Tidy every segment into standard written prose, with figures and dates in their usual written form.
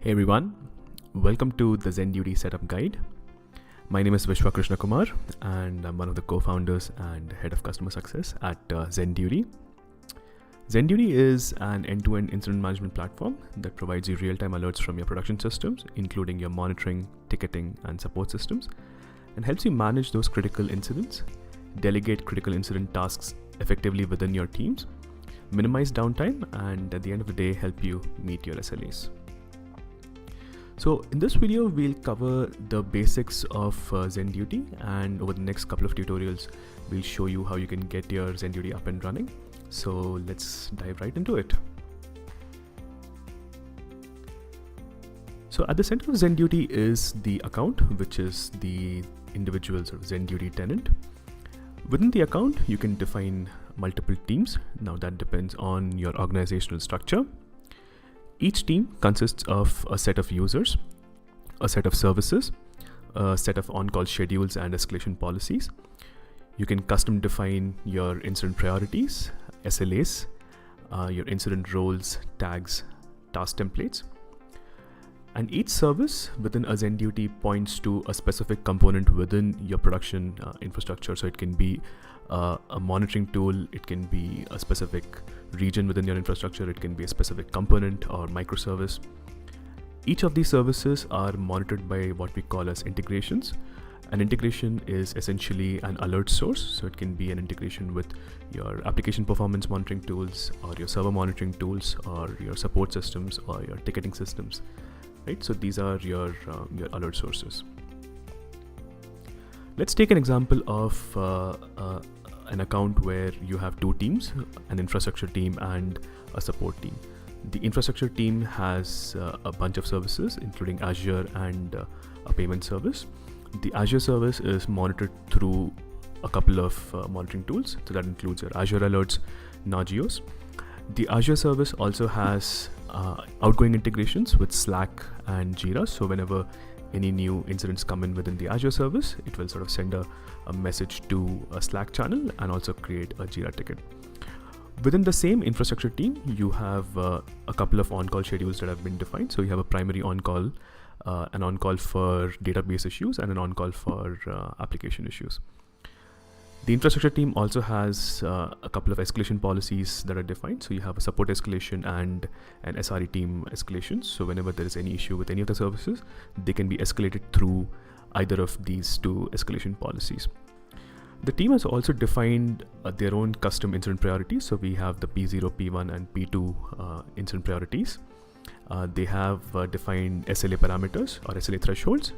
Hey everyone, welcome to the ZenDuty Setup Guide. My name is Vishwa Krishna Kumar and I'm one of the co-founders and head of customer success at ZenDuty. ZenDuty is an end-to-end incident management platform that provides you real-time alerts from your production systems, including your monitoring, ticketing, and support systems, and helps you manage those critical incidents, delegate critical incident tasks effectively within your teams, minimize downtime, and at the end of the day, help you meet your SLAs. So in this video, we'll cover the basics of ZenDuty, and over the next couple of tutorials, we'll show you how you can get your ZenDuty up and running. So let's dive right into it. So at the center of ZenDuty is the account, which is the individual sort of ZenDuty tenant. Within the account, you can define multiple teams. Now that depends on your organizational structure. Each team consists of a set of users, a set of services, a set of on-call schedules and escalation policies. You can custom define your incident priorities, SLAs, your incident roles, tags, task templates. And each service within a ZenDuty points to a specific component within your production infrastructure. So it can be a monitoring tool, it can be a specific region within your infrastructure, it can be a specific component or microservice. Each of these services are monitored by what we call as integrations. An integration is essentially an alert source, so it can be an integration with your application performance monitoring tools or your server monitoring tools or your support systems or your ticketing systems, right? So these are your alert sources. Let's take an example of an account where you have two teams, an infrastructure team and a support team. The infrastructure team has a bunch of services, including Azure and a payment service. The Azure service is monitored through a couple of monitoring tools. So that includes your Azure Alerts, Nagios. The Azure service also has outgoing integrations with Slack and Jira. So whenever any new incidents come in within the Azure service, it will sort of send a message to a Slack channel and also create a Jira ticket. Within the same infrastructure team, you have a couple of on-call schedules that have been defined. So you have a primary on-call, an on-call for database issues and an on-call for application issues. The infrastructure team also has a couple of escalation policies that are defined. So you have a support escalation and an SRE team escalation. So whenever there is any issue with any of the services, they can be escalated through either of these two escalation policies. The team has also defined their own custom incident priorities. So we have the P0, P1 and P2 incident priorities. They have defined SLA parameters or SLA thresholds.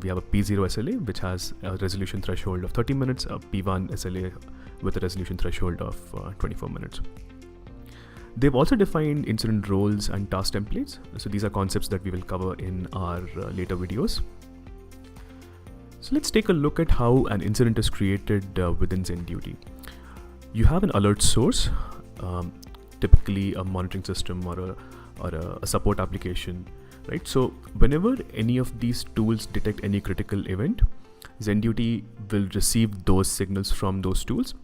We have a P0 SLA, which has a resolution threshold of 30 minutes, a P1 SLA with a resolution threshold of 24 minutes. They've also defined incident roles and task templates. So these are concepts that we will cover in our later videos. So let's take a look at how an incident is created within ZenDuty. You have an alert source, typically a monitoring system or a support application. Right. So whenever any of these tools detect any critical event, ZenDuty will receive those signals from those tools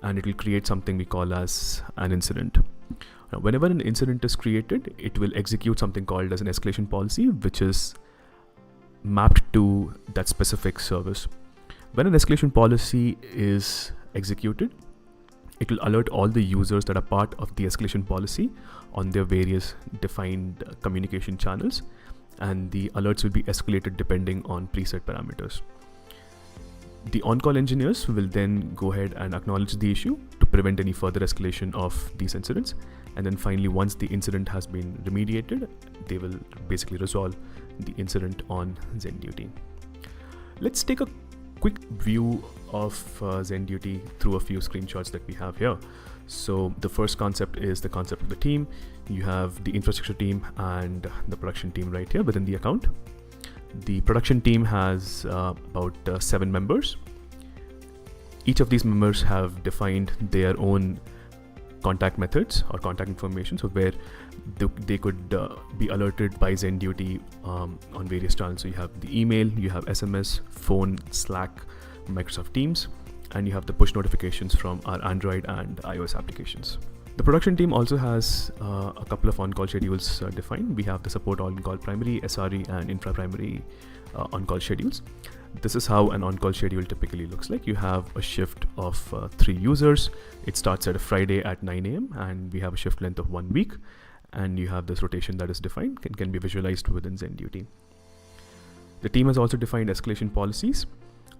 and it will create something we call as an incident. Now, whenever an incident is created, it will execute something called as an escalation policy, which is mapped to that specific service. When an escalation policy is executed, it will alert all the users that are part of the escalation policy on their various defined communication channels, and the alerts will be escalated depending on preset parameters. The on-call engineers will then go ahead and acknowledge the issue to prevent any further escalation of these incidents. And then finally, once the incident has been remediated, they will basically resolve the incident on ZenDuty. Let's take a quick view of ZenDuty through a few screenshots that we have here. So the first concept is the concept of the team. You have the infrastructure team and the production team right here within the account. The production team has about 7 members. Each of these members have defined their own contact methods or contact information, so where they could be alerted by ZenDuty on various channels. So you have the email, you have SMS, phone, Slack, Microsoft Teams, and you have the push notifications from our Android and iOS applications. The production team also has a couple of on-call schedules defined. We have the support on-call primary, SRE, and infra-primary on-call schedules. This is how an on-call schedule typically looks like. You have a shift of 3 users. It starts at a Friday at 9 a.m. and we have a shift length of 1 week. And you have this rotation that is defined and can be visualized within ZenDuty. The team has also defined escalation policies.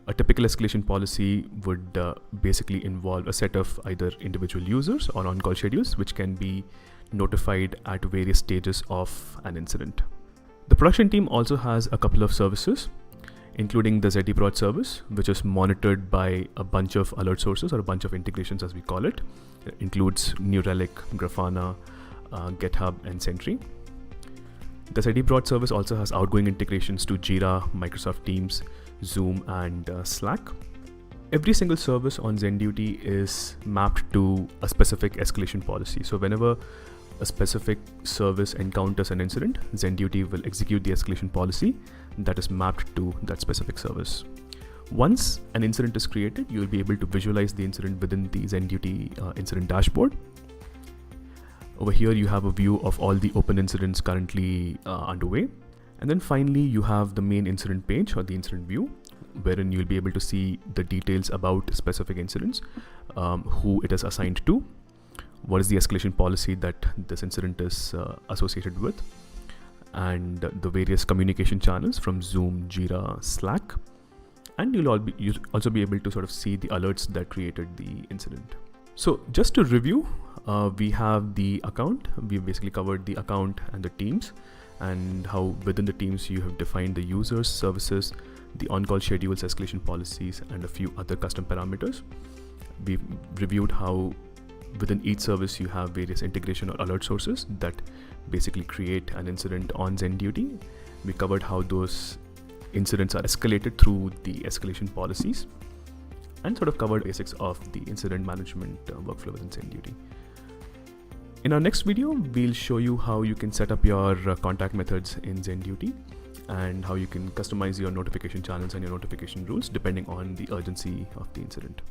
A typical escalation policy would basically involve a set of either individual users or on-call schedules, which can be notified at various stages of an incident. The production team also has a couple of services, including the ZDProd service, which is monitored by a bunch of alert sources or a bunch of integrations, as we call it. It includes New Relic, Grafana, GitHub, and Sentry. The ZDProd service also has outgoing integrations to Jira, Microsoft Teams, Zoom, and Slack. Every single service on ZenDuty is mapped to a specific escalation policy. So whenever a specific service encounters an incident, ZenDuty will execute the escalation policy that is mapped to that specific service. Once an incident is created, you will be able to visualize the incident within the ZenDuty incident dashboard. Over here, you have a view of all the open incidents currently underway. And then finally, you have the main incident page or the incident view, wherein you'll be able to see the details about specific incidents, who it is assigned to, what is the escalation policy that this incident is associated with, and the various communication channels from Zoom, Jira, Slack. And you'll also be able to sort of see the alerts that created the incident. So just to review, we have the account. We've basically covered the account and the teams, and how within the teams you have defined the users, services, the on-call schedules, escalation policies, and a few other custom parameters. We've reviewed how within each service you have various integration or alert sources that basically create an incident on ZenDuty. We covered how those incidents are escalated through the escalation policies, and sort of covered basics of the incident management workflow within ZenDuty. In our next video, we'll show you how you can set up your contact methods in ZenDuty and how you can customize your notification channels and your notification rules depending on the urgency of the incident.